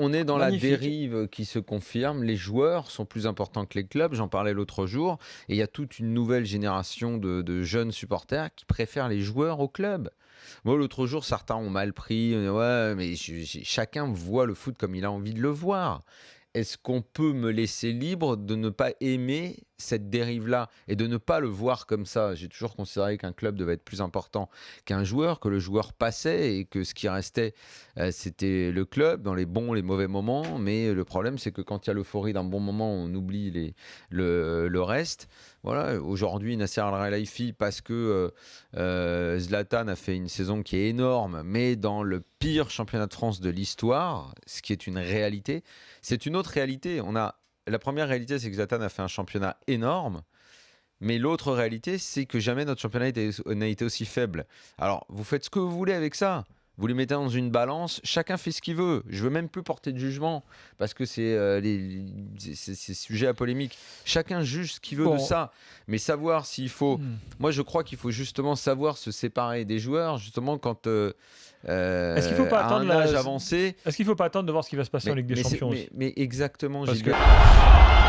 On est dans Magnifique. la dérive qui se confirme. Les joueurs sont plus importants que les clubs. J'en parlais l'autre jour. Et il y a toute une nouvelle génération de jeunes supporters qui préfèrent les joueurs au club. Moi, l'autre jour, certains ont mal pris. Ouais, mais chacun voit le foot comme il a envie de le voir. Est-ce qu'on peut me laisser libre de ne pas aimer cette dérive-là et de ne pas le voir comme ça? J'ai toujours considéré qu'un club devait être plus important qu'un joueur, que le joueur passait et que ce qui restait, c'était le club dans les bons, les mauvais moments. Mais le problème, c'est que quand il y a l'euphorie d'un bon moment, on oublie le reste. Voilà, aujourd'hui, Nasser Al-Khelaifi, parce que Zlatan a fait une saison qui est énorme, mais dans le pire championnat de France de l'histoire, ce qui est une réalité. C'est une autre réalité. La première réalité, c'est que Zlatan a fait un championnat énorme. Mais l'autre réalité, c'est que jamais notre championnat n'a été aussi faible. Alors, vous faites ce que vous voulez avec ça. Vous les mettez dans une balance, chacun fait ce qu'il veut. Je veux même plus porter de jugement parce que c'est sujet à polémique. Chacun juge ce qu'il veut de ça. Mais savoir s'il faut... Moi, je crois qu'il faut justement savoir se séparer des joueurs, justement quand... Est-ce qu'il ne faut pas attendre un âge avancé. Est-ce qu'il ne faut pas attendre de voir ce qui va se passer en Ligue des Champions aussi mais exactement, Parce Gilbert. que...